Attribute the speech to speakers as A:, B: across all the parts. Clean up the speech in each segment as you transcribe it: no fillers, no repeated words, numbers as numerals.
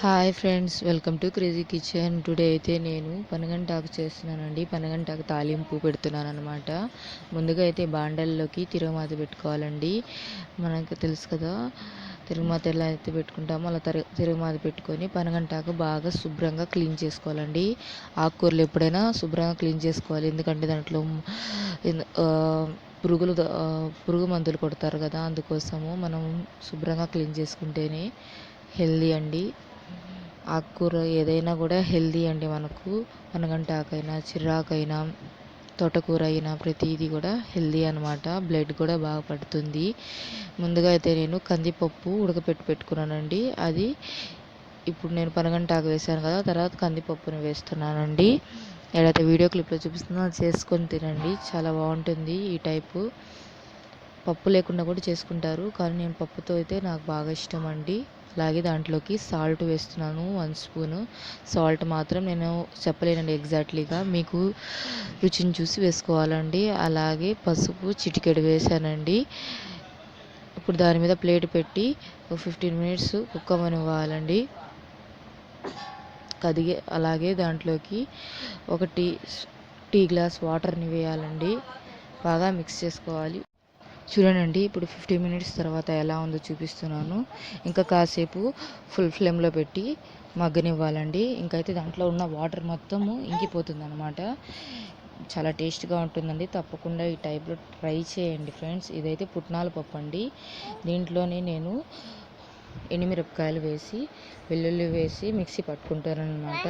A: Hi friends, welcome to crazy kitchen. Today అయితే నేను పనగంటాకు చేస్తున్నానండి. పనగంటాకు తాలింపు పెడుతున్నాను అనమాట. ముందుగా అయితే బాండల్లోకి తిరుగుమాత పెట్టుకోవాలండి. మనకు తెలుసు కదా, తిరుగుమాత ఎలా అయితే పెట్టుకుంటామో అలా తిరుగుమాత పెట్టుకొని పనగంటాకు బాగా శుభ్రంగా క్లీన్ చేసుకోవాలండి. ఆకుకూరలు ఎప్పుడైనా శుభ్రంగా క్లీన్ చేసుకోవాలి, ఎందుకంటే దాంట్లో పురుగు మందులు కొడతారు కదా, అందుకోసము మనం శుభ్రంగా క్లీన్ చేసుకుంటేనే హెల్దీ అండి. ఆకుకూర ఏదైనా కూడా హెల్దీ అండి. మనకు పనగంటాకైనా, చిర్రాకైనా, తోటకూర అయినా ప్రతిదీ కూడా హెల్దీ అనమాట. బ్లడ్ కూడా బాగా పడుతుంది. ముందుగా అయితే నేను కందిపప్పు ఉడకపెట్టి పెట్టుకున్నానండి. అది ఇప్పుడు నేను పనగంటాకు వేసాను కదా, తర్వాత కందిపప్పును వేస్తున్నానండి. ఏదైతే వీడియో క్లిప్లో చూపిస్తుందో అది చేసుకొని తినండి, చాలా బాగుంటుంది. ఈ టైపు పప్పు లేకుండా కూడా చేసుకుంటారు, కానీ నేను పప్పుతో అయితే నాకు బాగా ఇష్టం అండి. అలాగే దాంట్లోకి సాల్ట్ వేస్తున్నాను, 1 స్పూను. సాల్ట్ మాత్రం నేను చెప్పలేనండి ఎగ్జాక్ట్లీగా, మీకు రుచిని చూసి వేసుకోవాలండి. అలాగే పసుపు చిటికెడు వేసానండి. ఇప్పుడు దాని మీద ప్లేట్ పెట్టి 15 మినిట్స్ కుక్కమనివ్వాలండి. అలాగే దాంట్లోకి ఒక టీ గ్లాస్ వాటర్ని వేయాలండి. బాగా మిక్స్ చేసుకోవాలి. చూడండి, ఇప్పుడు 15 మినిట్స్ తర్వాత ఎలా ఉందో చూపిస్తున్నాను. ఇంకా కాసేపు ఫుల్ ఫ్లేమ్లో పెట్టి మగ్గనివ్వాలండి. ఇంకైతే దాంట్లో ఉన్న వాటర్ మొత్తము ఇంకిపోతుంది అనమాట. చాలా టేస్ట్గా ఉంటుందండి. తప్పకుండా ఈ టైప్లో ట్రై చేయండి ఫ్రెండ్స్. ఇదైతే పుట్నాల పప్పు అండి. దీంట్లోనే నేను ఎండుమిరపకాయలు వేసి, వెల్లుల్లి వేసి మిక్సీ పట్టుకుంటానమాట.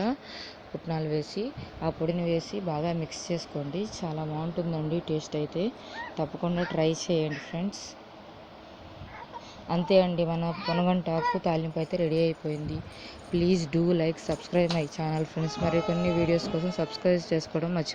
A: పుట్నాలు వేసి, ఆ పొడిని వేసి బాగా మిక్స్ చేసుకోండి. చాలా బాగుంటుందండి టేస్ట్ అయితే. తప్పకుండా ట్రై చేయండి ఫ్రెండ్స్. అంతే అండి, మన పనగంటాకు తాలింపు అయితే రెడీ అయిపోయింది. Please do like, subscribe my channel friends. మరి కొన్ని వీడియోస్ కోసం సబ్స్క్రైబ్ చేసుకోవడం మర్చిపోండి.